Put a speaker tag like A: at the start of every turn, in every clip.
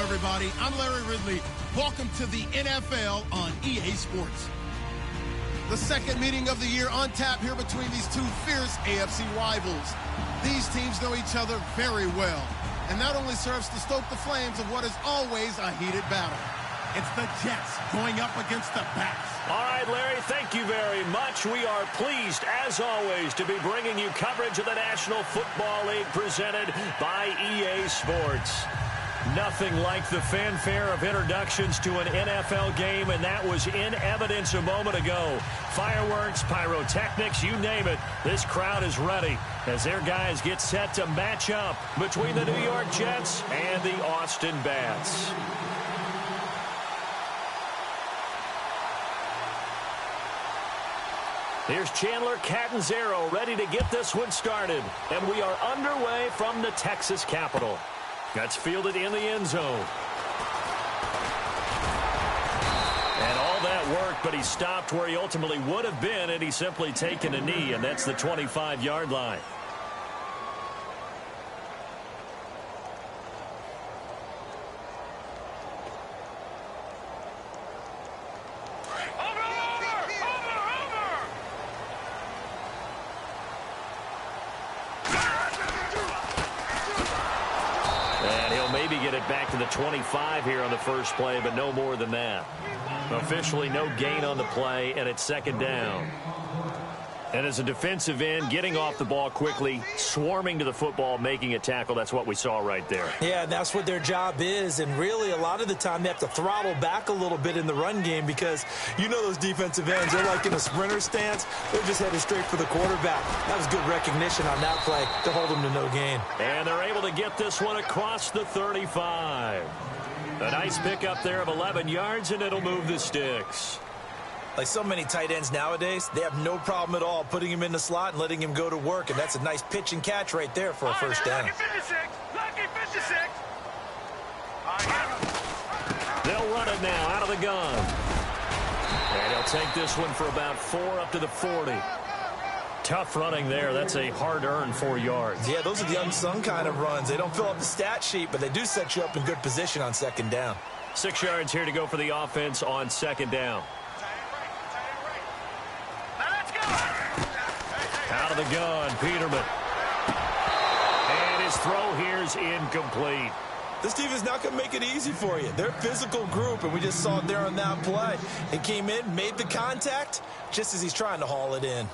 A: everybody. I'm Larry Ridley. Welcome to the NFL on EA Sports. The second meeting of the year on tap here between these two fierce AFC rivals. These teams know each other very well, and that only serves to stoke the flames of what is always a heated battle. It's the Jets going up against the Pats.
B: All right, Larry, thank you very much. We are pleased, as always, to be bringing you coverage of the National Football League presented by EA Sports. Nothing like the fanfare of introductions to an NFL game, and that was in evidence a moment ago. Fireworks, pyrotechnics, you name it. This crowd is ready as their guys get set to match up between the New York Jets and the Austin Bats. Here's Chandler Catanzaro ready to get this one started. And we are underway from the Texas Capitol. That's fielded in the end zone. And all that work, but he stopped where he ultimately would have been, and he's simply taken a knee, and that's the 25-yard line. Back to the 25 here on the first play, but no more than that. Officially no gain on the play, and it's second down. And as a defensive end, getting off the ball quickly, swarming to the football, making a tackle, that's what we saw right there.
C: Yeah, that's what their job is, and really a lot of the time they have to throttle back a little bit in the run game because you know those defensive ends, they're like in a sprinter stance. They're just headed straight for the quarterback. That was good recognition on that play to hold them to no gain.
B: And they're able to get this one across the 35. A nice pickup there of 11 yards, and it'll move the sticks.
C: Like so many tight ends nowadays, they have no problem at all putting him in the slot and letting him go to work, and that's a nice pitch and catch right there for a first down.
D: Lucky 56.
B: They'll run it now out of the gun. And he'll take this one for about 4 up to the 40. Tough running there. That's a hard-earned 4 yards.
C: Yeah, those are the unsung kind of runs. They don't fill up the stat sheet, but they do set you up in good position on second down.
B: 6 yards here to go for the offense on second down. Out of the gun, Peterman. And his throw here is incomplete.
C: This team is not going to make it easy for you. They're a physical group, and we just saw it there on that play. He came in, made the contact, just as he's trying to haul it in.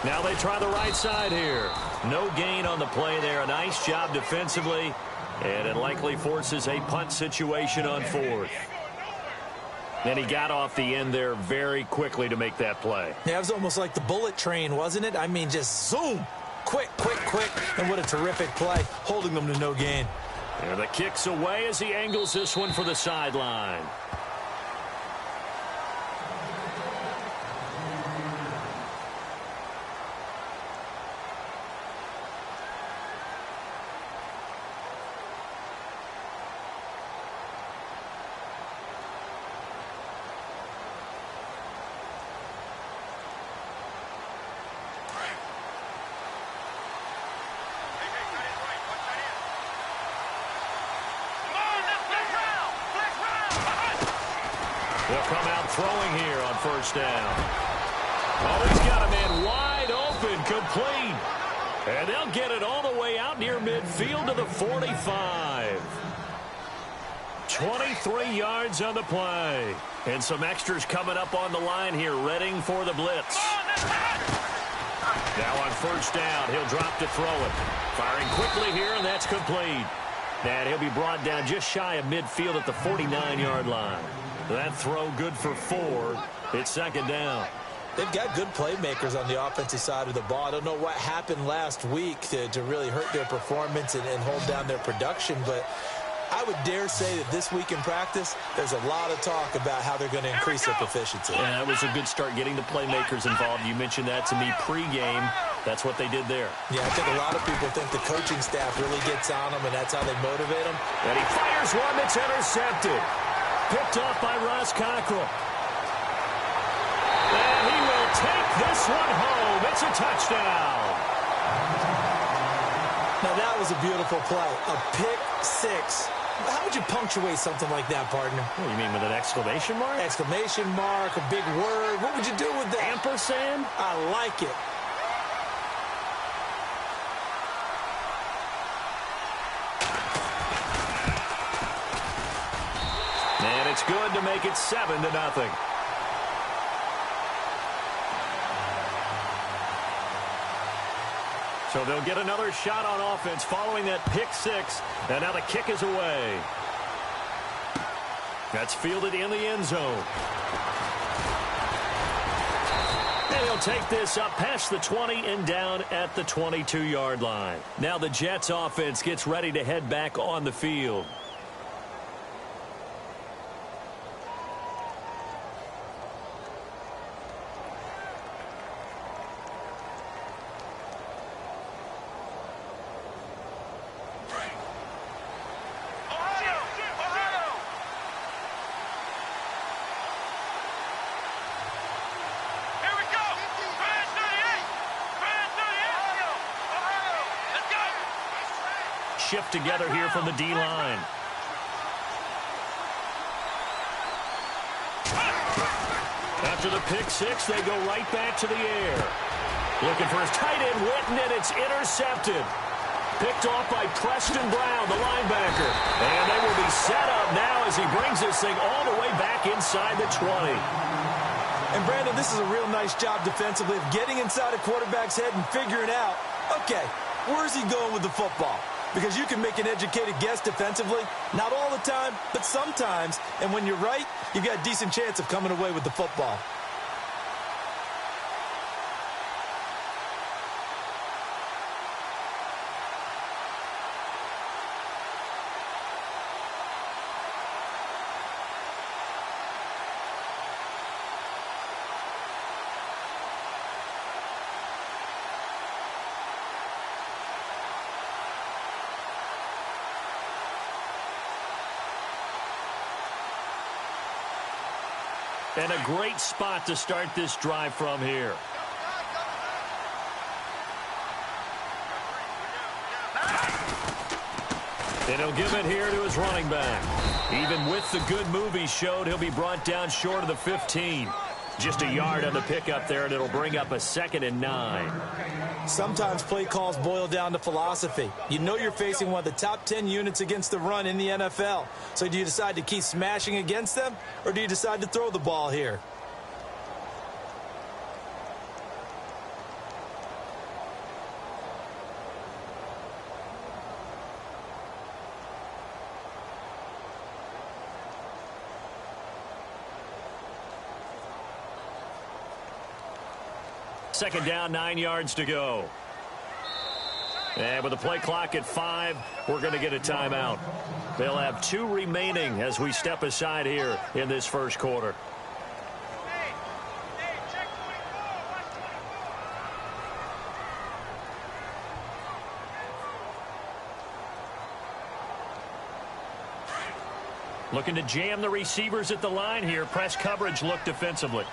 B: Now they try the right side here. No gain on the play there. A nice job defensively. And it likely forces a punt situation on fourth. And he got off the end there very quickly to make that play.
C: Yeah, it was almost like the bullet train, wasn't it? I mean, just zoom. Quick, quick, quick. And what a terrific play, holding them to no gain.
B: And the kick's away as he angles this one for the sideline. They'll come out throwing here on first down. Oh, he's got a man wide open, complete. And they'll get it all the way out near midfield to the 45. 23 yards on the play. And some extras coming up on the line here, readying for the blitz. Now on first down, he'll drop to throw it. Firing quickly here, and that's complete. And he'll be brought down just shy of midfield at the 49-yard line. That throw good for 4. It's second down.
C: They've got good playmakers on the offensive side of the ball. I don't know what happened last week to really hurt their performance and hold down their production, but I would dare say that this week in practice, there's a lot of talk about how they're going to increase their proficiency.
B: Yeah, that was a good start getting the playmakers involved. You mentioned that to me pregame. That's what they did there.
C: Yeah, I think a lot of people think the coaching staff really gets on them, and that's how they motivate them.
B: And he fires one that's intercepted. Picked off by Ross Cockrell. And he will take this one home. It's a touchdown.
C: Now, that was a beautiful play. A pick six. How would you punctuate something like that, partner?
B: What do you mean, with an exclamation mark?
C: Exclamation mark, a big word. What would you do with that?
B: Ampersand?
C: I like it.
B: And it's good to make it 7-0. So they'll get another shot on offense following that pick six. And now the kick is away. That's fielded in the end zone. And he'll take this up past the 20 and down at the 22-yard line. Now the Jets offense gets ready to head back on the field. Shift together here from the D-line. After the pick six, they go right back to the air. Looking for his tight end, Witten, and it's intercepted. Picked off by Preston Brown, the linebacker. And they will be set up now as he brings this thing all the way back inside the 20.
C: And, Brandon, this is a real nice job defensively of getting inside a quarterback's head and figuring out, okay, where's he going with the football? Because you can make an educated guess defensively. Not all the time, but sometimes. And when you're right, you've got a decent chance of coming away with the football.
B: And a great spot to start this drive from here. And he'll give it here to his running back. Even with the good move he showed, he'll be brought down short of the 15. Just a yard on the pickup there, and it'll bring up a 2nd and 9.
C: Sometimes play calls boil down to philosophy. You know you're facing one of the top 10 units against the run in the NFL. So do you decide to keep smashing against them, or do you decide to throw the ball here?
B: Second down, 9 yards to go. And with the play clock at 5, we're going to get a timeout. They'll have 2 remaining as we step aside here in this first quarter. Looking to jam the receivers at the line here. Press coverage look defensively.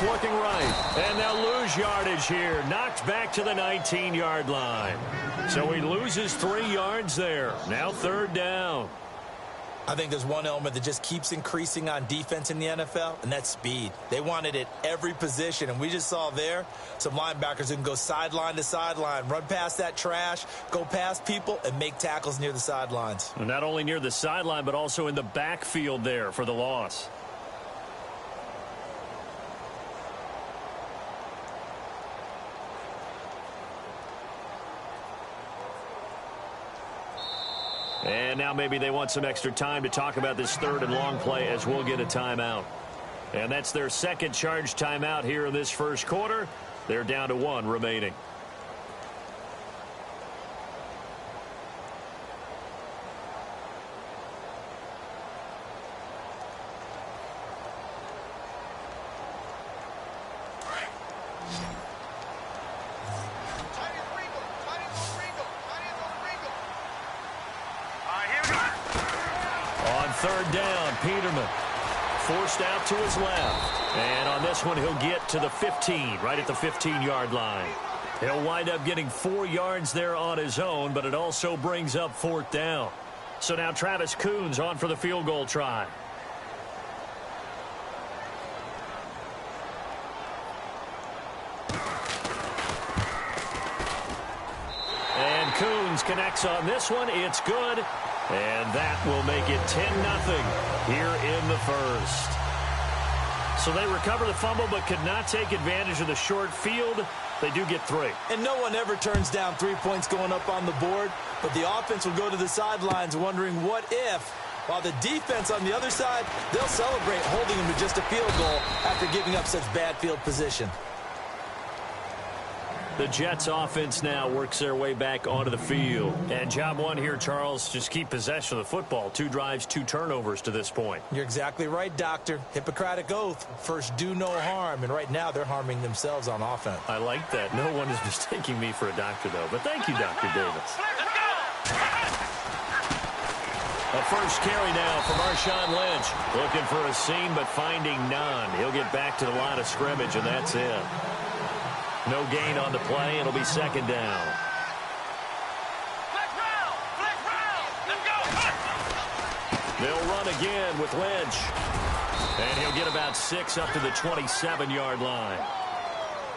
B: Looking right, and they'll lose yardage here. Knocked back to the 19-yard line. So he loses 3 yards there. Now 3rd down.
C: I think there's one element that just keeps increasing on defense in the NFL, and that's speed. They want it at every position, and we just saw there some linebackers who can go sideline to sideline, run past that trash, go past people, and make tackles near the sidelines.
B: And not only near the sideline, but also in the backfield there for the loss. And now maybe they want some extra time to talk about this third and long play as we'll get a timeout. And that's their second charge timeout here in this first quarter. They're down to 1 remaining. Third down, Peterman forced out to his left. And on this one, he'll get to the 15, right at the 15-yard line. He'll wind up getting 4 yards there on his own, but it also brings up 4th down. So now Travis Coons on for the field goal try. And Coons connects on this one. It's good. And that will make it 10-0 here in the first. So they recover the fumble but could not take advantage of the short field. They do get 3.
C: And no one ever turns down 3 points going up on the board, but the offense will go to the sidelines wondering what if, while the defense on the other side, they'll celebrate holding them to just a field goal after giving up such bad field position.
B: The Jets offense now works their way back onto the field. And job one here, Charles, just keep possession of the football. 2 drives, 2 turnovers to this point.
C: You're exactly right, Doctor. Hippocratic oath. First, do no harm. And right now, they're harming themselves on offense.
B: I like that. No one is mistaking me for a doctor, though. But thank you, Dr. Davis. A first carry now from Marshawn Lynch. Looking for a seam, but finding none. He'll get back to the line of scrimmage, and that's it. No gain on the play. It'll be 2nd down. They'll run again with Lynch. And he'll get about 6 up to the 27-yard line.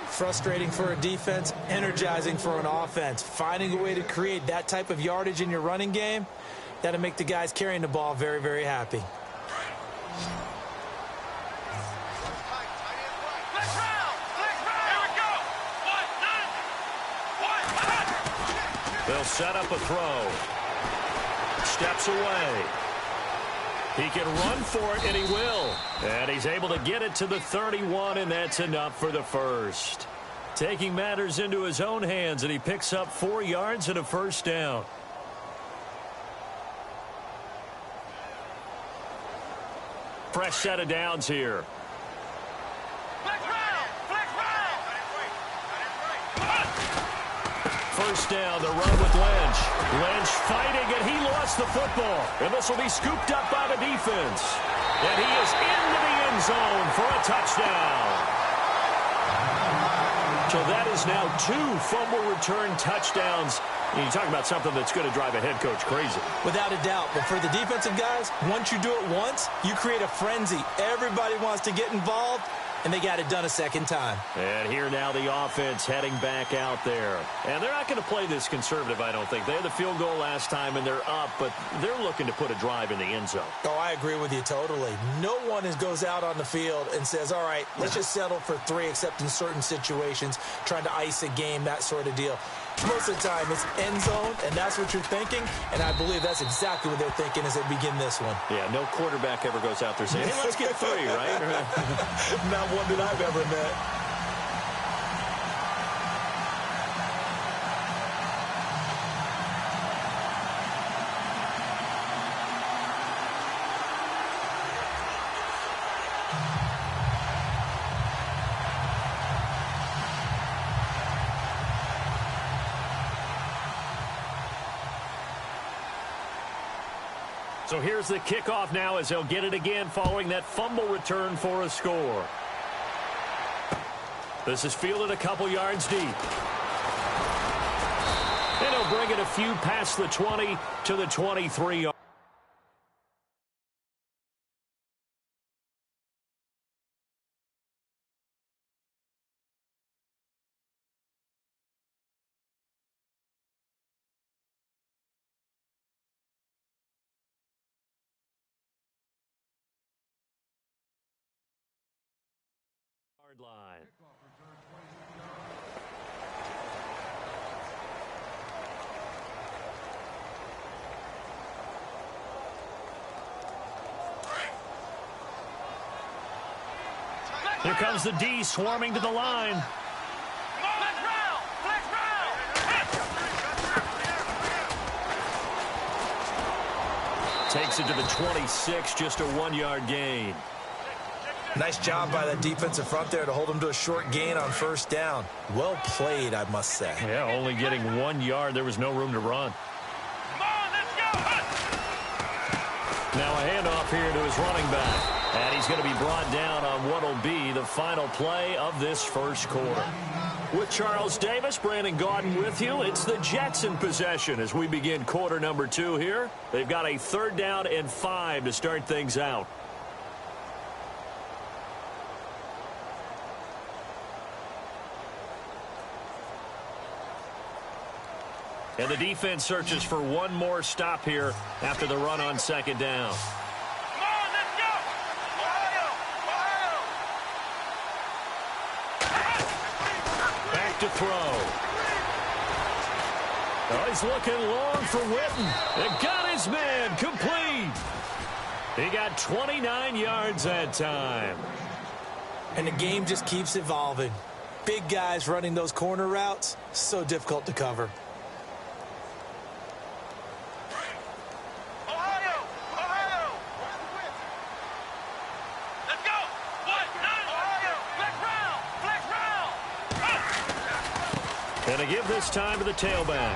C: Frustrating for a defense, energizing for an offense. Finding a way to create that type of yardage in your running game, that'll make the guys carrying the ball very, very happy.
B: They'll set up a throw. Steps away. He can run for it, and he will. And he's able to get it to the 31, and that's enough for the first. Taking matters into his own hands, and he picks up 4 yards and a first down. Fresh set of downs here. First down, the run with Lynch. Lynch fighting, and he lost the football. And this will be scooped up by the defense. And he is into the end zone for a touchdown. So that is now 2 fumble return touchdowns. You talk about something that's going to drive a head coach crazy.
C: Without a doubt. But for the defensive guys, once you do it once, you create a frenzy. Everybody wants to get involved, and they got it done a second time.
B: And here now the offense heading back out there. And they're not going to play this conservative, I don't think. They had the field goal last time, and they're up, but they're looking to put a drive in the end zone.
C: Oh, I agree with you totally. No one goes out on the field and says, all right, let's just settle for 3, except in certain situations, trying to ice a game, that sort of deal. Most of the time, it's end zone, and that's what you're thinking, and I believe that's exactly what they're thinking as they begin this one.
B: Yeah, no quarterback ever goes out there saying, hey, let's get 3, right?
C: Not one that I've ever met.
B: So here's the kickoff now as they'll get it again following that fumble return for a score. This is fielded a couple yards deep. And he'll bring it a few past the 20 to the 23-yard. Line. comes the D swarming to the line. Takes it to the 26, just a 1-yard gain.
C: Nice job by that defensive front there to hold him to a short gain on first down. Well played, I must say.
B: Yeah, only getting 1 yard. There was no room to run.
D: Come on, let's go.
B: Now a handoff here to his running back. And he's going to be brought down on what will be the final play of this first quarter. With Charles Davis, Brandon Gaudin with you. It's the Jets in possession as we begin quarter number 2 here. They've got a 3rd down and 5 to start things out. And the defense searches for one more stop here after the run on 2nd down.
D: Come on, let's go.
B: Back to throw. Oh, he's looking long for Witten. It got his man complete. He got 29 yards that time.
C: And the game just keeps evolving. Big guys running those corner routes, so difficult to cover.
B: And to give this time to the tailback.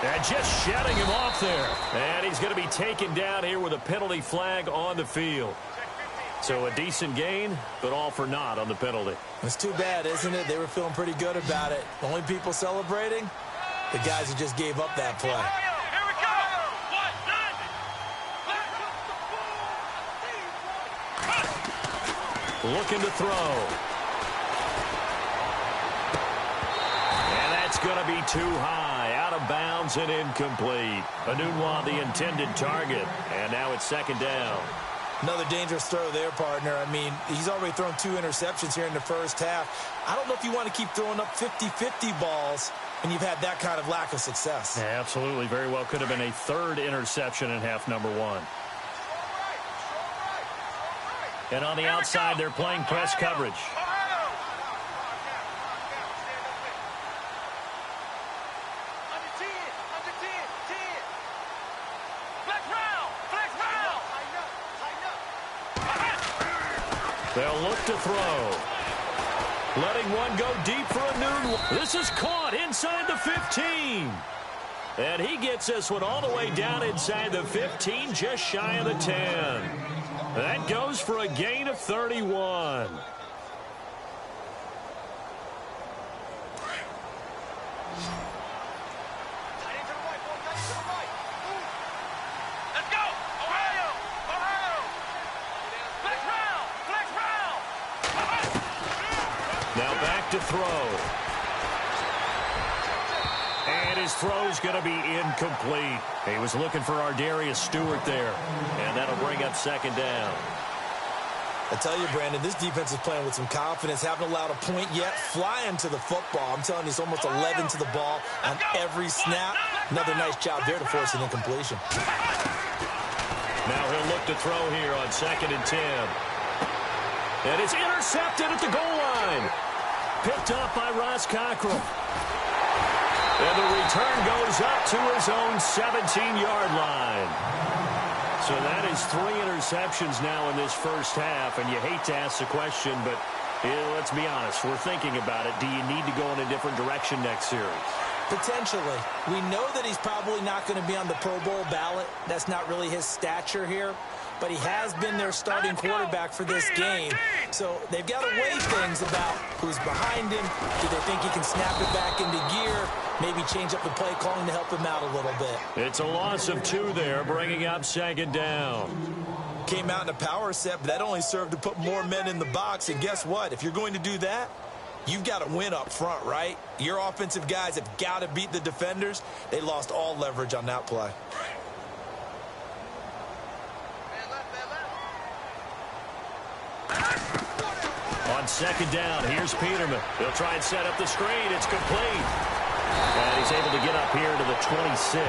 B: And just shutting him off there. And he's going to be taken down here with a penalty flag on the field. So a decent gain, but all for naught on the penalty.
C: It's too bad, isn't it? They were feeling pretty good about it. The only people celebrating, the guys who just gave up that play.
B: Looking to throw. And that's going to be too high. Out of bounds and incomplete. Anunwa, the intended target. And now it's 2nd down.
C: Another dangerous throw there, partner. I mean, he's already thrown 2 interceptions here in the first half. I don't know if you want to keep throwing up 50-50 balls when you've had that kind of lack of success.
B: Yeah, absolutely. Very well could have been a 3rd interception in half number 1. And on the outside, they're playing press coverage. They'll look to throw. Letting one go deep for a new one. This is caught inside the 15. And he gets this one all the way down inside the 15, just shy of the 10. That goes for a gain of 31. Now back to throw. And his throw's going to be incomplete. He was looking for Ardarius Stewart there. And that'll bring up 2nd down.
C: I tell you, Brandon, this defense is playing with some confidence. Haven't allowed a point yet. Flying to the football. I'm telling you, it's almost 11 to the ball on every snap. Another nice job there to force an incompletion.
B: Now he'll look to throw here on 2nd and 10. And it's intercepted at the goal line. Picked up by Ross Cockrell. And the return goes up to his own 17-yard line. So that is 3 interceptions now in this first half. And you hate to ask the question, but let's be honest. We're thinking about it. Do you need to go in a different direction next series?
C: Potentially. We know that he's probably not going to be on the Pro Bowl ballot. That's not really his stature here. But he has been their starting quarterback for this game. So they've got to weigh things about who's behind him. Do they think he can snap it back into gear? Maybe change up the play calling to help him out a little bit.
B: It's a loss of 2 there, bringing up 2nd down.
C: Came out in a power set, but that only served to put more men in the box. And guess what? If you're going to do that, you've got to win up front, right? Your offensive guys have got to beat the defenders. They lost all leverage on that play.
B: On 2nd down, here's Peterman. He'll try and set up the screen. It's complete. And he's able to get up here to the 26.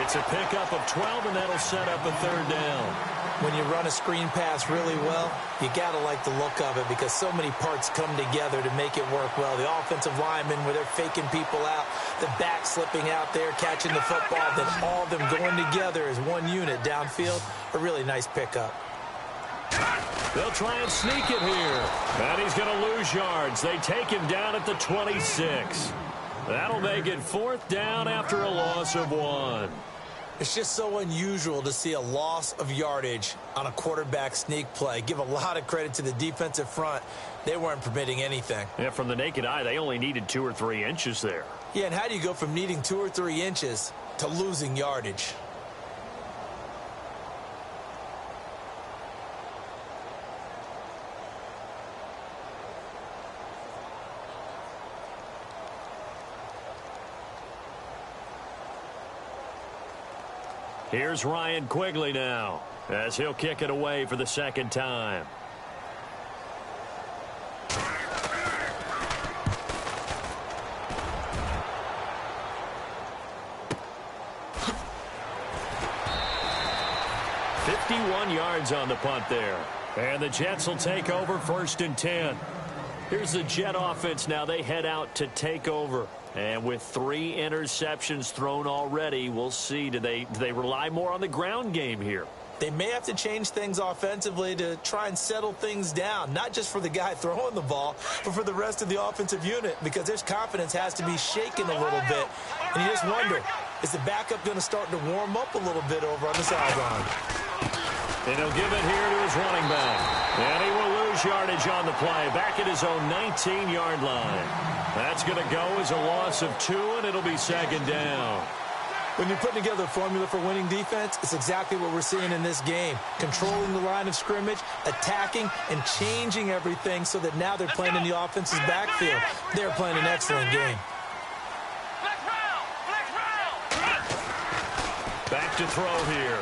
B: It's a pickup of 12, and that'll set up a third down.
C: When you run a screen pass really well, you got to like the look of it because so many parts come together to make it work well. The offensive linemen, where they're faking people out, the back slipping out there, catching the football, then all of them going together as one unit downfield. A really nice pickup.
B: They'll try and sneak it here. And he's going to lose yards. They take him down at the 26. That'll make it fourth down after a loss of 1.
C: It's just so unusual to see a loss of yardage on a quarterback sneak play. Give a lot of credit to the defensive front. They weren't permitting anything.
B: Yeah, from the naked eye, they only needed 2 or 3 inches there.
C: Yeah, and how do you go from needing 2 or 3 inches to losing yardage?
B: Here's Ryan Quigley now, as he'll kick it away for the second time. "51 yards on the punt there. And the Jets will take over 1st and 10. Here's the Jet offense now. They head out to take over. And with 3 interceptions thrown already, we'll see. Do they rely more on the ground game here?
C: They may have to change things offensively to try and settle things down, not just for the guy throwing the ball, but for the rest of the offensive unit, because their confidence has to be shaken a little bit. And you just wonder, is the backup going to start to warm up a little bit over on the sideline?
B: And he'll give it here to his running back. And he will lose yardage on the play, back at his own 19-yard line. That's going to go as a loss of 2, and it'll be second down.
C: When you're putting together a formula for winning defense, it's exactly what we're seeing in this game. Controlling the line of scrimmage, attacking, and changing everything so that now they're playing in the offense's backfield. They're playing an excellent game.
B: Back to throw here.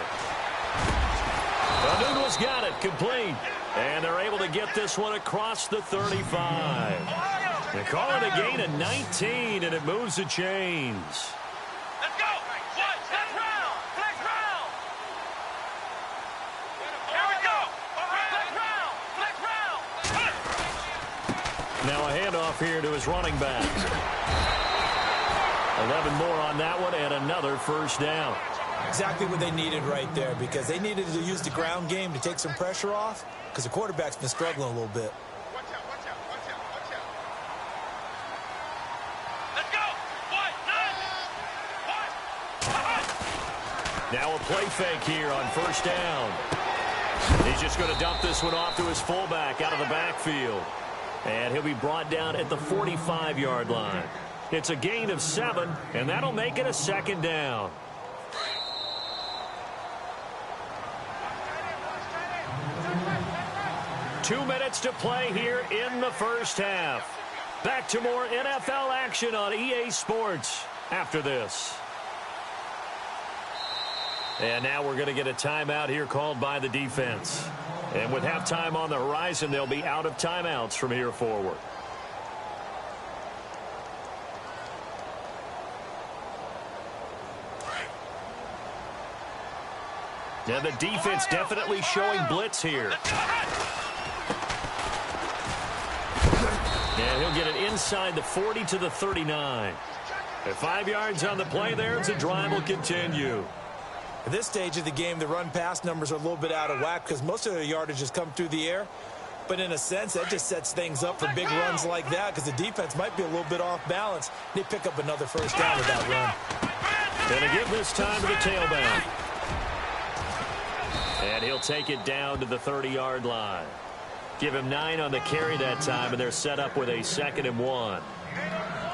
B: Noodle's got it, complete. And they're able to get this one across the 35. They call it a gain of 19, and it moves the chains.
D: Let's go. Next round. Next round. Here we go. Next round.
B: Now a handoff here to his running back. 11 more on that one, and another first down.
C: Exactly what they needed right there, because they needed to use the ground game to take some pressure off, because the quarterback's been struggling a little bit.
D: Watch out. Let's go.
B: Now a play fake here on first down. He's just going to dump this one off to his fullback out of the backfield. And he'll be brought down at the 45-yard line. It's a gain of 7, and that'll make it a second down. Two minutes to play here in the first half. Back to more NFL action on EA Sports after this. And now we're going to get a timeout here called by the defense. And with halftime on the horizon, they'll be out of timeouts from here forward. And the defense definitely showing blitz here. And he'll get it inside the 40 to the 39. At 5 yards on the play there, the drive will continue.
C: At this stage of the game, the run-pass numbers are a little bit out of whack because most of their yardage has come through the air. But in a sense, that just sets things up for big runs like that because the defense might be a little bit off balance. They pick up another first down with that run.
B: Going to give this time to the tailback. And he'll take it down to the 30-yard line. Give him 9 on the carry that time, and they're set up with a 2nd and 1.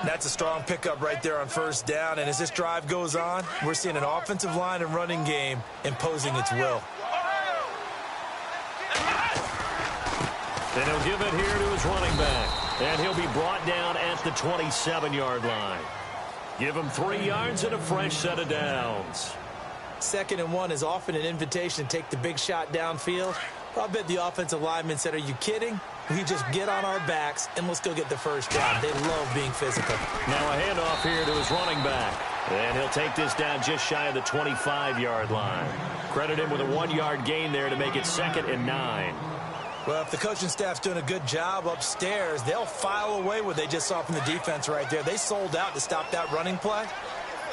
C: That's a strong pickup right there on first down. And as this drive goes on, we're seeing an offensive line and running game imposing its will.
B: And he'll give it here to his running back. And he'll be brought down at the 27-yard line. Give him 3 yards and a fresh set of downs.
C: 2nd and 1 is often an invitation to take the big shot downfield. I bet the offensive lineman said, are you kidding? We just get on our backs and let's go get the first down. They love being physical.
B: Now a handoff here to his running back. And he'll take this down just shy of the 25-yard line. Credit him with a 1-yard gain there to make it 2nd and 9.
C: Well, if the coaching staff's doing a good job upstairs, they'll file away what they just saw from the defense right there. They sold out to stop that running play.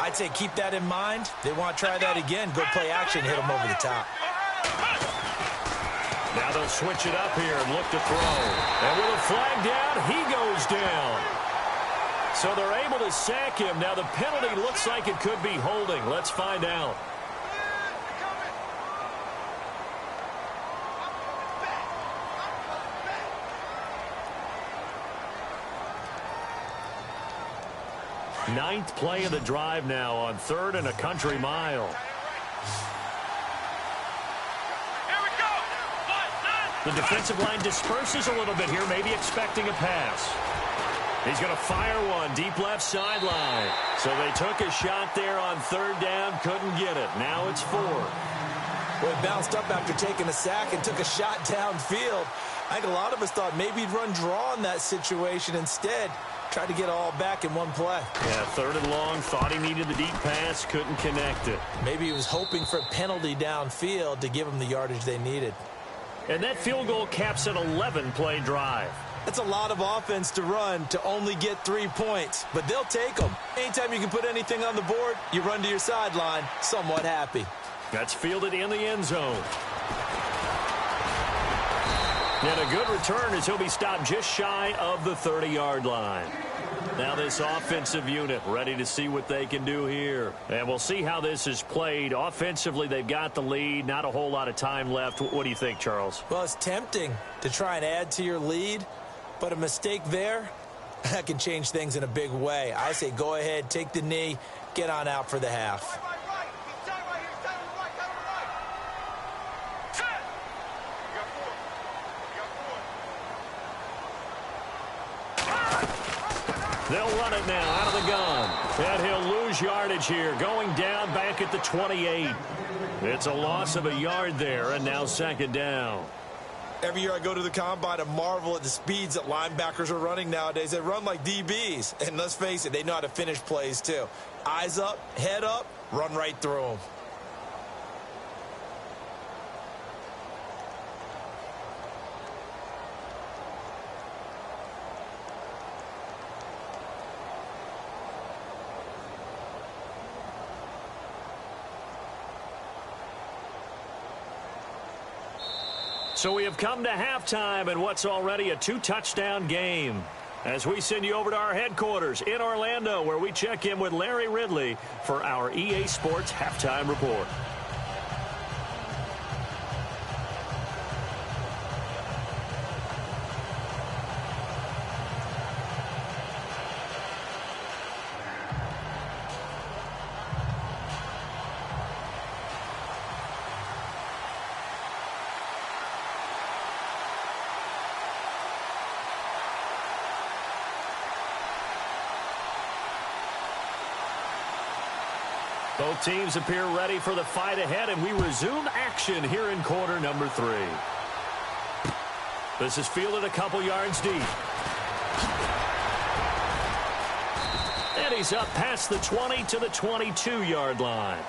C: I'd say keep that in mind. They want to try that again. Go play action, hit them over the top.
B: Now they'll switch it up here and look to throw. And with a flag down, he goes down. So they're able to sack him. Now the penalty looks like it could be holding. Let's find out. Ninth play of the drive now on 3rd and a country mile.
D: Here we go.
B: The defensive line disperses a little bit here, maybe expecting a pass. He's going to fire one deep left sideline. So they took a shot there on 3rd down, couldn't get it. Now it's 4.
C: Well, he bounced up after taking a sack and took a shot downfield. I think a lot of us thought maybe he'd run draw in that situation instead. Tried to get all back in one play.
B: Yeah, 3rd and long, thought he needed the deep pass, couldn't connect it.
C: Maybe he was hoping for a penalty downfield to give him the yardage they needed.
B: And that field goal caps an 11-play drive.
C: That's a lot of offense to run to only get 3 points, but they'll take them. Anytime you can put anything on the board, you run to your sideline, somewhat happy.
B: That's fielded in the end zone. And a good return as he'll be stopped just shy of the 30-yard line. Now this offensive unit ready to see what they can do here. And we'll see how this is played. Offensively, they've got the lead. Not a whole lot of time left. What do you think, Charles?
C: Well, it's tempting to try and add to your lead, but a mistake there, that can change things in a big way. I say go ahead, take the knee, get on out for the half.
B: They'll run it now out of the gun. And he'll lose yardage here, going down back at the 28. It's a loss of a yard there, and now 2nd down.
C: Every year I go to the combine and marvel at the speeds that linebackers are running nowadays. They run like DBs. And let's face it, they know how to finish plays too. Eyes up, head up, run right through them.
B: So we have come to halftime in what's already a 2-touchdown game. As we send you over to our headquarters in Orlando, where we check in with Larry Ridley for our EA Sports Halftime Report. Both teams appear ready for the fight ahead, and we resume action here in quarter number 3. This is fielded a couple yards deep. And he's up past the 20 to the 22-yard line.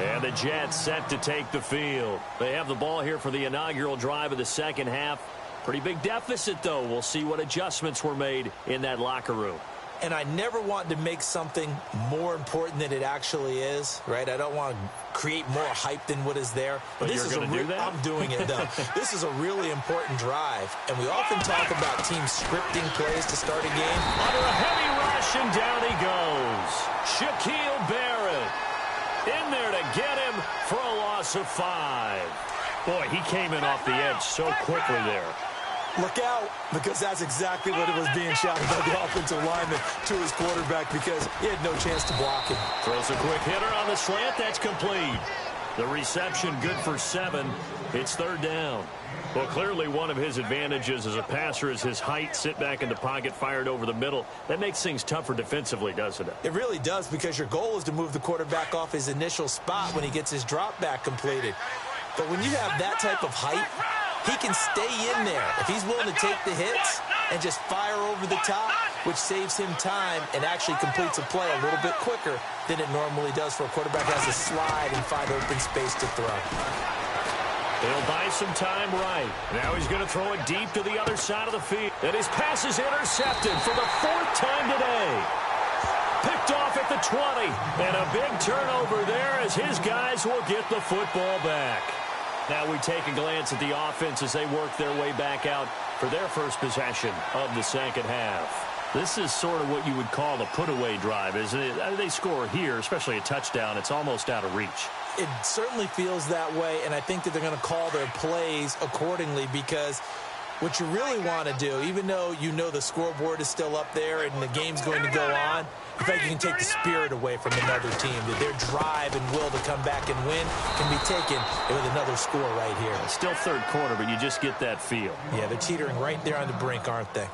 B: And the Jets set to take the field. They have the ball here for the inaugural drive of the second half. Pretty big deficit, though. We'll see what adjustments were made in that locker room.
C: And I never want to make something more important than it actually is, right? I don't want to create more hype than what is there.
B: But this is going to do that?
C: I'm doing it, though. This is a really important drive. And we often talk about teams scripting plays to start a game.
B: Under a heavy rush, and down he goes. Shaquille Barrett in there to get him for a loss of 5. Boy, he came in off the edge so quickly there.
C: Look out, because that's exactly what it was being shouted by the offensive lineman to his quarterback, because he had no chance to block him.
B: Throws a quick hitter on the slant. That's complete. The reception good for 7. It's 3rd down. Well, clearly one of his advantages as a passer is his height. Sit back in the pocket, fired over the middle. That makes things tougher defensively, doesn't it?
C: It really does, because your goal is to move the quarterback off his initial spot when he gets his drop back completed. But when you have that type of height, he can stay in there. If he's willing to take the hits and just fire over the top, which saves him time and actually completes a play a little bit quicker than it normally does for a quarterback who has to slide and find open space to throw.
B: He'll buy some time right. Now he's going to throw it deep to the other side of the field. And his pass is intercepted for the 4th time today. Picked off at the 20. And a big turnover there as his guys will get the football back. Now we take a glance at the offense as they work their way back out for their first possession of the second half. This is sort of what you would call the put-away drive, isn't it? They score here, especially a touchdown. It's almost out of reach.
C: It certainly feels that way, and I think that they're going to call their plays accordingly because what you really want to do, even though you know the scoreboard is still up there and the game's going to go on, in fact, you can take the spirit away from another team, that their drive and will to come back and win can be taken with another score right here.
B: Still third quarter, but you just get that feel.
C: Yeah, they're teetering right there on the brink, aren't they?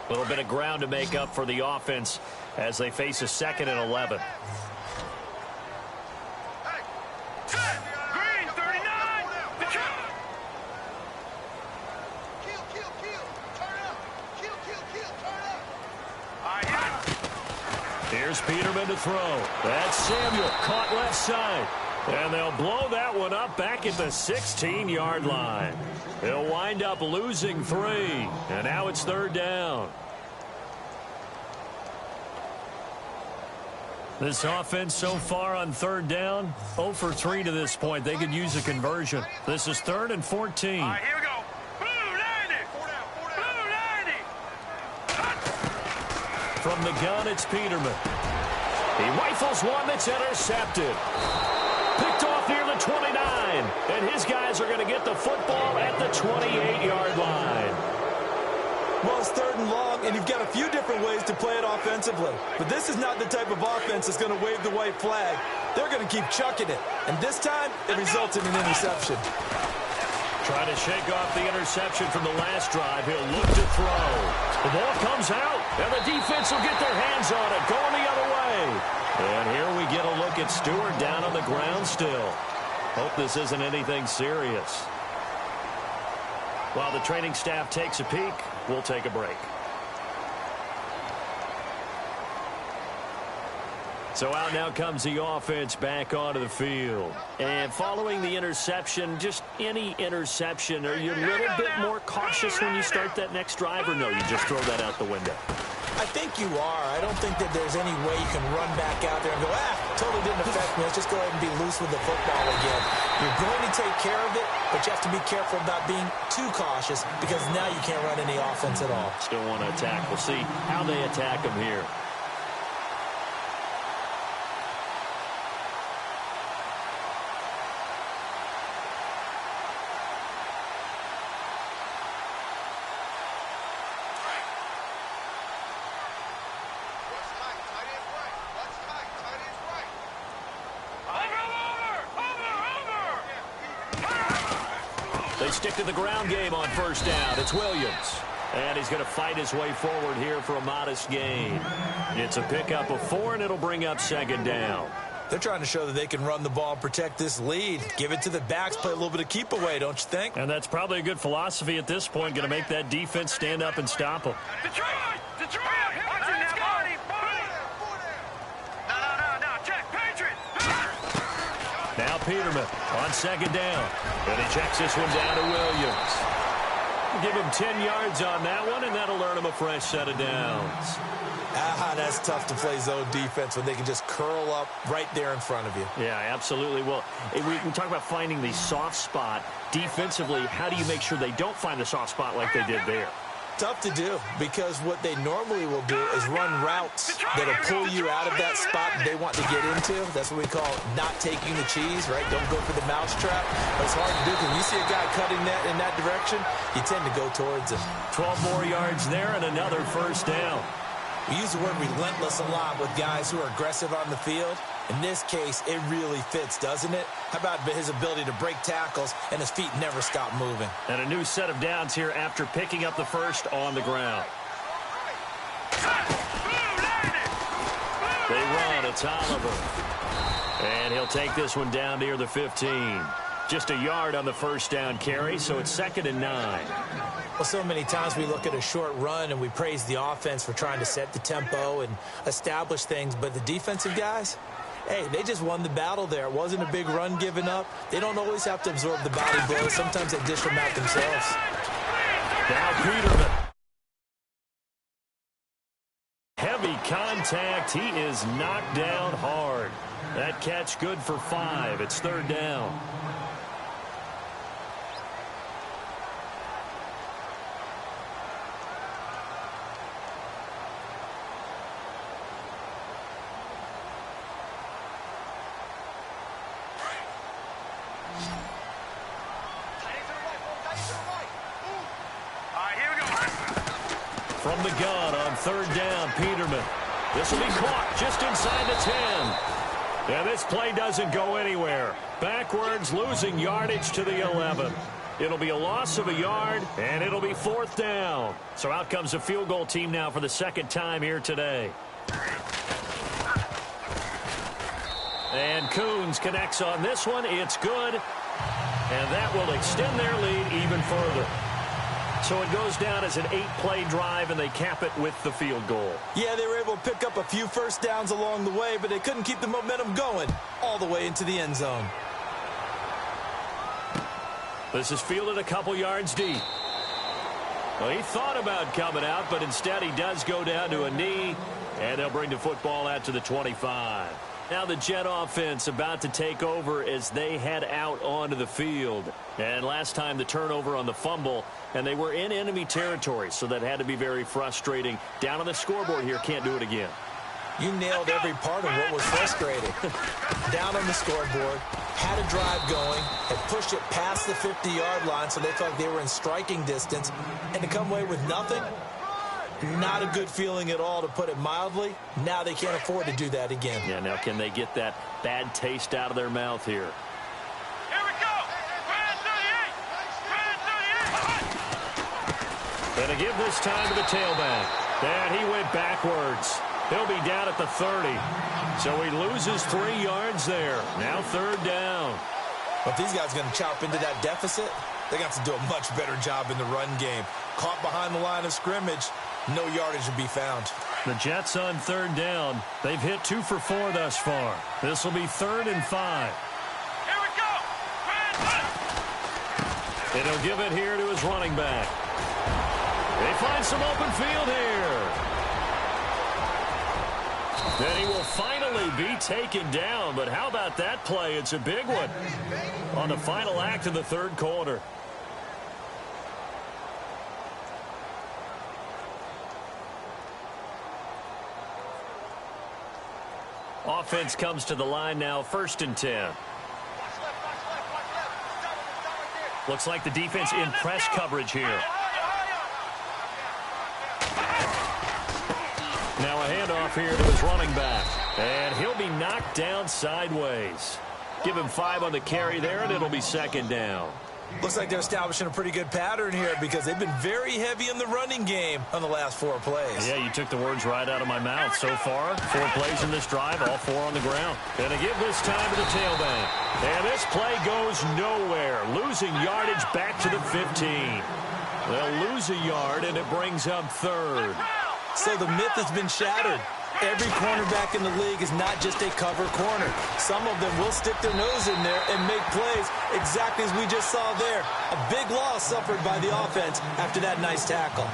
B: A little bit of ground to make up for the offense as they face a 2nd and 11.
D: Green, 39.
B: Here's Peterman to throw. That's Samuel, caught left side. And they'll blow that one up back at the 16-yard line. They'll wind up losing 3. And now it's 3rd down. This offense so far on 3rd down, 0 for 3 to this point. They could use a conversion. This is 3rd and 14.
D: All right, here we go. Blue 90. Blue 90.
B: From the gun, it's Peterman. He rifles one that's intercepted. Picked off near the 29. And his guys are going to get the football at the 28-yard line.
C: Well, it's 3rd and long, and you've got a few different ways to play it offensively. But this is not the type of offense that's going to wave the white flag. They're going to keep chucking it. And this time, it results in an interception.
B: Trying to shake off the interception from the last drive. He'll look to throw. The ball comes out, and the defense will get their hands on it, going the other way. And here we get a look at Stewart down on the ground still. Hope this isn't anything serious. While the training staff takes a peek, we'll take a break. So out now comes the offense back onto the field. And following the interception, just any interception, are you a little bit more cautious when you start that next drive, or no, you just throw that out the window?
C: I think you are. I don't think that there's any way you can run back out there and go, totally didn't affect me. Let's just go ahead and be loose with the football again. You're going to take care of it, but you have to be careful about being too cautious because now you can't run any offense at all.
B: Still want to attack. We'll see how they attack them here. They stick to the ground game on 1st down. It's Williams. And he's going to fight his way forward here for a modest gain. It's a pickup of 4, and it'll bring up 2nd down.
C: They're trying to show that they can run the ball and protect this lead. Give it to the backs, play a little bit of keep away, don't you think?
B: And that's probably a good philosophy at this point, going to make that defense stand up and stop them.
D: Detroit! Detroit! Watching that body! No, check, Patriot!
B: Now Peterman on 2nd down. And he checks this one down to Williams. Give him 10 yards on that one, and that'll earn him a fresh set of downs.
C: That's tough to play zone defense when they can just curl up right there in front of you.
B: Yeah, absolutely. Well, we talk about finding the soft spot. Defensively, how do you make sure they don't find the soft spot like they did there?
C: Tough to do because what they normally will do is run routes that'll pull you out of that spot they want to get into. That's what we call not taking the cheese, right? Don't go for the mousetrap. But it's hard to do because when you see a guy cutting that in that direction, you tend to go towards him.
B: 12 more yards there and another 1st down.
C: We use the word relentless a lot with guys who are aggressive on the field. In this case, it really fits, doesn't it? How about his ability to break tackles and his feet never stop moving?
B: And a new set of downs here after picking up the 1st on the ground. They It's Oliver. And he'll take this one down near the 15. Just a yard on the first down carry, so it's 2nd and 9.
C: Well, so many times we look at a short run and we praise the offense for trying to set the tempo and establish things, but the defensive guys, hey, they just won the battle there. It wasn't a big run given up. They don't always have to absorb the body blows. Sometimes they dish them out themselves.
B: Now Peterman. Heavy contact. He is knocked down hard. That catch good for 5. It's 3rd down. From the gun on 3rd down, Peterman. This will be caught just inside the 10. And this play doesn't go anywhere. Backwards, losing yardage to the 11. It'll be a loss of a yard, and it'll be 4th down. So out comes a field goal team now for the 2nd time here today. And Coons connects on this one. It's good. And that will extend their lead even further. So it goes down as an 8-play drive, and they cap it with the field goal.
C: Yeah, they were able to pick up a few first downs along the way, but they couldn't keep the momentum going all the way into the end zone.
B: This is fielded a couple yards deep. Well, he thought about coming out, but instead he does go down to a knee, and they'll bring the football out to the 25. Now the Jet offense about to take over as they head out onto the field. And last time the turnover on the fumble, and they were in enemy territory, so that had to be very frustrating. Down on the scoreboard here, can't do it again.
C: You nailed every part of what was frustrating. Down on the scoreboard, had a drive going, had pushed it past the 50-yard line, so they felt they were in striking distance, and to come away with nothing, not a good feeling at all, to put it mildly. Now they can't afford to do that again.
B: Yeah, now can they get that bad taste out of their mouth here?
D: Here we go. Grand 38.
B: And to give this time to the tailback. And he went backwards. He'll be down at the 30. So he loses 3 yards there. Now 3rd down.
C: But if these guys are going to chop into that deficit, they got to do a much better job in the run game. Caught behind the line of scrimmage, no yardage to be found.
B: The Jets on 3rd down. They've hit 2 for 4 thus far. This will be 3rd and 5.
D: Here we go.
B: And he'll give it here to his running back. They find some open field here. Then he will finally be taken down. But how about that play? It's a big one on the final act of the 3rd quarter. Offense comes to the line now, 1st and 10. Looks like the defense in press coverage here. Now a handoff here to his running back. And he'll be knocked down sideways. Give him 5 on the carry there, and it'll be 2nd down.
C: Looks like they're establishing a pretty good pattern here because they've been very heavy in the running game on the last 4 plays.
B: Yeah, you took the words right out of my mouth. So far, 4 plays in this drive, all 4 on the ground. And to give this time to the tailback. And this play goes nowhere. Losing yardage back to the 15. They'll lose a yard, and it brings up 3rd.
C: So the myth has been shattered. Every cornerback in the league is not just a cover corner. Some of them will stick their nose in there and make plays exactly as we just saw there. A big loss suffered by the offense after that nice tackle.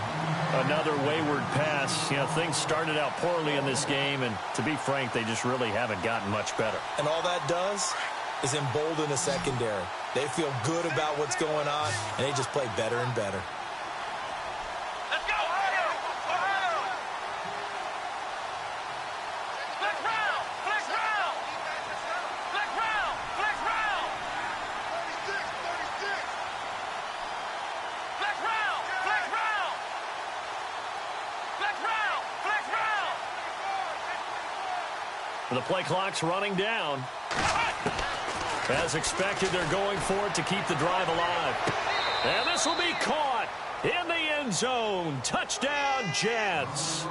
B: Another wayward pass. You know, things started out poorly in this game, and to be frank, they just really haven't gotten much better.
C: And all that does is embolden the secondary. They feel good about what's going on, and they just play better and better.
D: Let's go. Flex round. Flex round. Flex round. Flex round. 36. Flex round. Flex round. Flex round. Flex round.
B: The play clock's running down. As expected, they're going for it to keep the drive alive. And this will be caught in the end zone. Touchdown, Jets.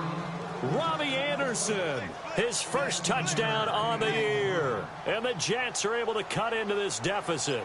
B: Robbie Anderson, his first touchdown on the year. And the Jets are able to cut into this deficit.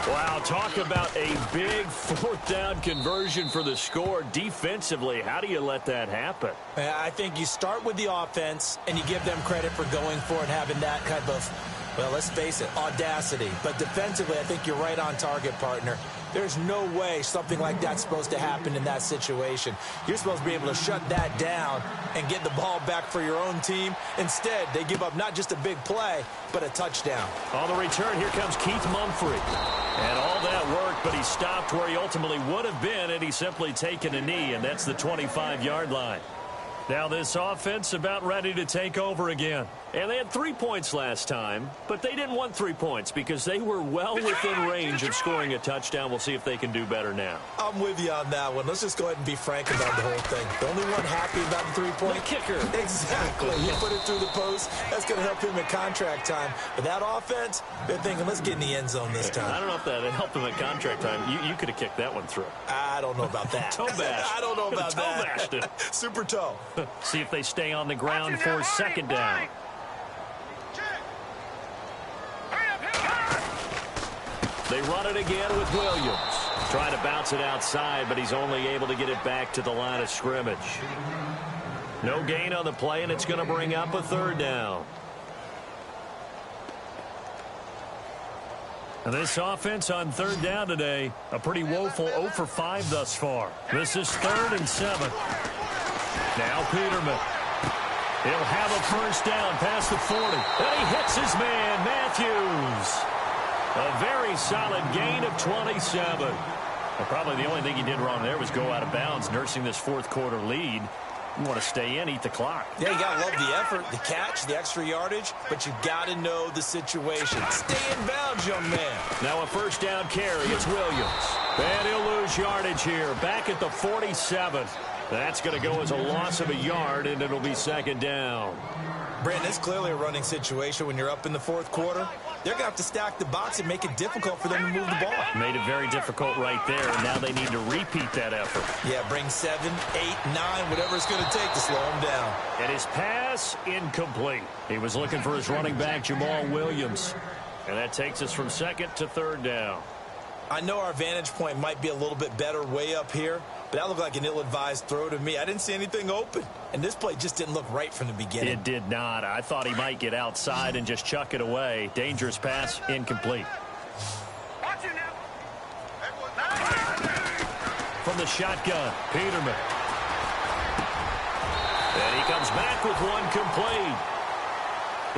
B: Wow, talk about a big fourth down conversion for the score. Defensively, how do you let that happen?
C: I think you start with the offense, and you give them credit for going for it, having that kind of, well, let's face it, audacity. But defensively, I think you're right on target, partner. There's no way something like that's supposed to happen in that situation. You're supposed to be able to shut that down and get the ball back for your own team. Instead, they give up not just a big play, but a touchdown.
B: On the return, here comes Keith Mumphrey. And all that worked, but he stopped where he ultimately would have been, and he's simply taken a knee, and that's the 25-yard line. Now this offense about ready to take over again. And they had 3 points last time, but they didn't want 3 points because they were well within range of scoring a touchdown. We'll see if they can do better now.
C: I'm with you on that one. Let's just go ahead and be frank about the whole thing. The only one happy about the 3-point?
B: The kicker.
C: Exactly. You put it through the post. That's going to help him at contract time. But that offense, they're thinking, let's get in the end zone this time.
B: I don't know if that helped him at contract time. You could have kicked that one through.
C: I don't know about that.
B: Toe bash.
C: I don't know about
B: toe
C: that.
B: Bashed it.
C: Super toe.
B: See if they stay on the ground for second down. They run it again with Williams. Trying to bounce it outside, but he's only able to get it back to the line of scrimmage. No gain on the play, and it's going to bring up a third down. And this offense on third down today, a pretty woeful 0 for 5 thus far. This is 3rd and 7. Now Peterman. He'll have a first down past the 40. And he hits his man, Matthews. A very solid gain of 27. And probably the only thing he did wrong there was go out of bounds, nursing this fourth quarter lead. You want to stay in, eat the clock.
C: Yeah, you got to love the effort, the catch, the extra yardage, but you got to know the situation. Stay in bounds, young man.
B: Now a first down carry. It's Williams. And he'll lose yardage here. Back at the 47. That's going to go as a loss of a yard, and it'll be second down.
C: Brandon, it's clearly a running situation when you're up in the fourth quarter. They're going to have to stack the box and make it difficult for them to move the ball.
B: Made it very difficult right there, and now they need to repeat that effort.
C: Yeah, bring 7, 8, 9, whatever it's going to take to slow them down.
B: And his pass incomplete. He was looking for his running back, Jamal Williams. And that takes us from second to third down.
C: I know our vantage point might be a little bit better way up here, but that looked like an ill-advised throw to me. I didn't see anything open, and this play just didn't look right from the beginning.
B: It did not. I thought he might get outside and just chuck it away. Dangerous pass, incomplete. From the shotgun, Peterman. And he comes back with one complete.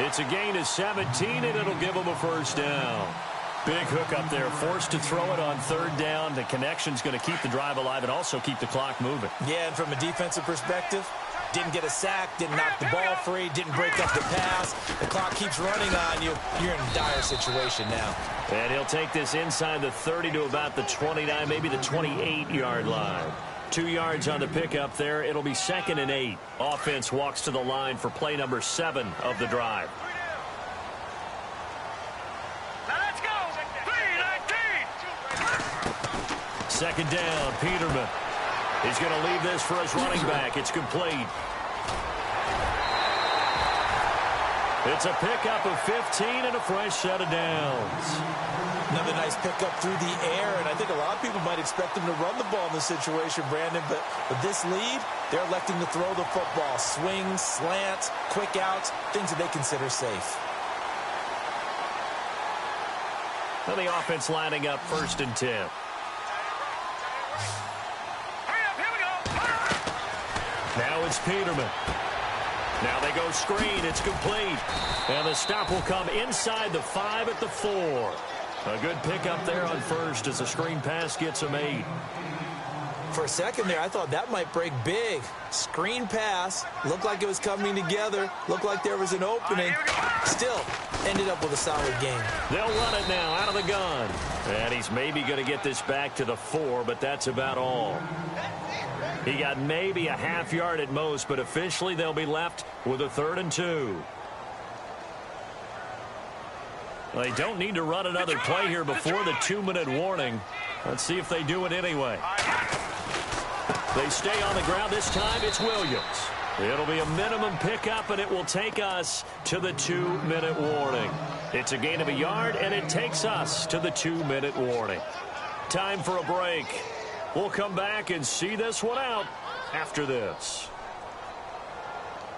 B: It's a gain of 17, and it'll give him a first down. Big hook up there, forced to throw it on third down. The connection's going to keep the drive alive and also keep the clock moving.
C: Yeah, and from a defensive perspective, didn't get a sack, didn't knock the ball free, didn't break up the pass. The clock keeps running on you. You're in a dire situation now.
B: And he'll take this inside the 30 to about the 29, maybe the 28-yard line. 2 yards on the pickup there. It'll be 2nd and 8. Offense walks to the line for play number 7 of the drive. Second down, Peterman. He's going to leave this for his running back. It's complete. It's a pickup of 15 and a fresh set of downs.
C: Another nice pickup through the air, and I think a lot of people might expect him to run the ball in this situation, Brandon, but with this lead, they're electing to throw the football. Swings, slants, quick outs, things that they consider safe.
B: Well, the offense lining up 1st and 10. Now it's Peterman. Now they go screen. It's complete. And the stop will come inside the 5 at the 4. A good pickup there on first as the screen pass gets him 8.
C: For a second there, I thought that might break big. Screen pass. Looked like it was coming together. Looked like there was an opening. Still, ended up with a solid game.
B: They'll run it now out of the gun. And he's maybe going to get this back to the 4, but that's about all. He got maybe a half yard at most, but officially they'll be left with a 3rd and 2. Well, they don't need to run another play here before the 2-minute warning. Let's see if they do it anyway. They stay on the ground. This time it's Williams. It'll be a minimum pickup, and it will take us to the 2-minute warning. It's a gain of a yard, and it takes us to the 2-minute warning. Time for a break. We'll come back and see this one out after this.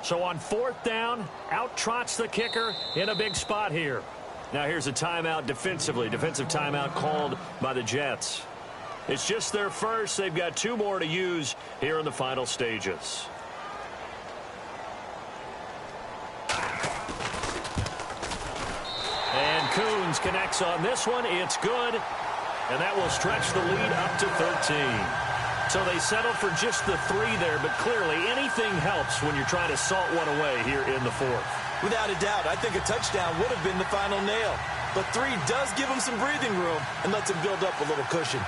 B: So on 4th down, out trots the kicker in a big spot here. Now here's a timeout defensively. Defensive timeout called by the Jets. It's just their first. They've got 2 more to use here in the final stages. And Coons connects on this one. It's good. And that will stretch the lead up to 13. So they settle for just the 3 there, but clearly anything helps when you're trying to salt one away here in the 4th.
C: Without a doubt, I think a touchdown would have been the final nail. But 3 does give them some breathing room and lets them build up a little cushion.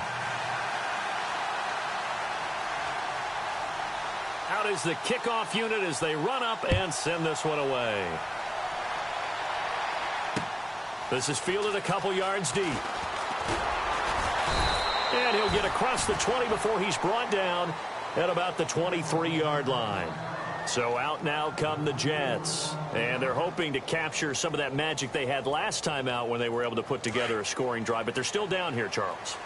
B: Out is the kickoff unit as they run up and send this one away. This is fielded a couple yards deep. And he'll get across the 20 before he's brought down at about the 23-yard line. So out now come the Jets. And they're hoping to capture some of that magic they had last time out when they were able to put together a scoring drive. But they're still down here, Charles.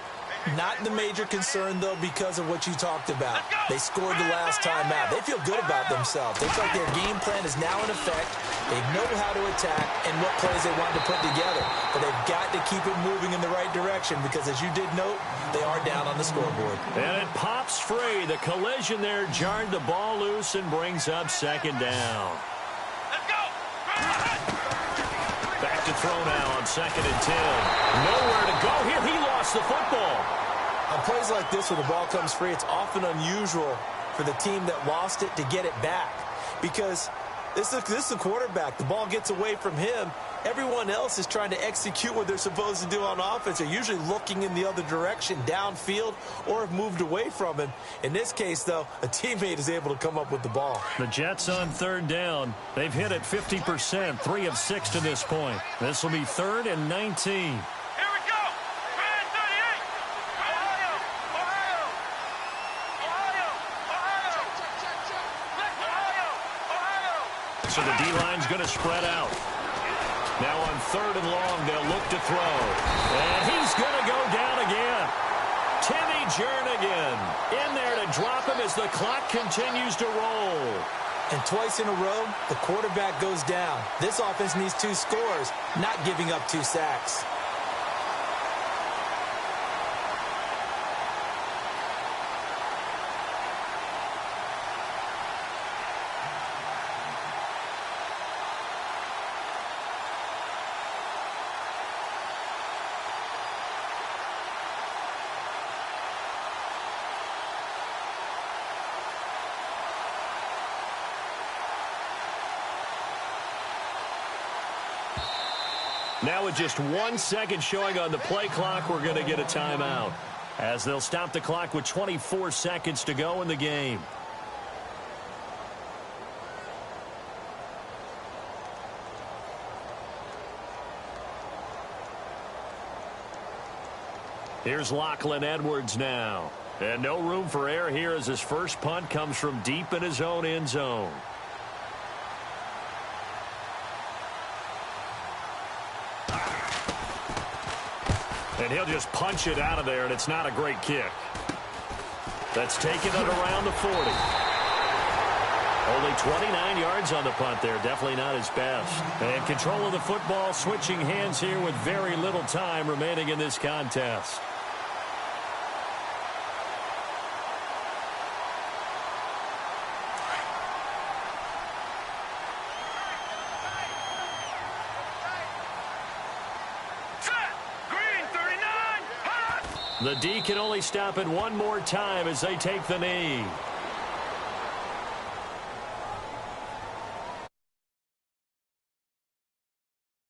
C: Not the major concern, though, because of what you talked about. They scored the last time out. They feel good about themselves. They feel like their game plan is now in effect. They know how to attack and what plays they want to put together. But they've got to keep it moving in the right direction because, as you did note, they are down on the scoreboard.
B: And it pops free. The collision there jarred the ball loose and brings up 2nd down.
D: Let's go!
B: Back to throw now on 2nd and 10. Nowhere to go here. He lost the football.
C: On plays like this where the ball comes free, it's often unusual for the team that lost it to get it back because this is the quarterback. The ball gets away from him. Everyone else is trying to execute what they're supposed to do on offense. They're usually looking in the other direction, downfield, or have moved away from him. In this case, though, a teammate is able to come up with the ball.
B: The Jets on 3rd down. They've hit it 50%, 3 of 6 to this point. This will be 3rd and 19. So the D-line's going to spread out. Now on 3rd and long, they'll look to throw. And he's going to go down again. Timmy Jernigan in there to drop him as the clock continues to roll.
C: And twice in a row, the quarterback goes down. This offense needs 2 scores, not giving up 2 sacks.
B: Now with just 1 second showing on the play clock, we're going to get a timeout as they'll stop the clock with 24 seconds to go in the game. Here's Lachlan Edwards now. And no room for error here as his first punt comes from deep in his own end zone. And he'll just punch it out of there, and it's not a great kick. That's taken it around the 40. Only 29 yards on the punt there. Definitely not his best. And control of the football, switching hands here with very little time remaining in this contest. The D can only stop it one more time as they take the knee.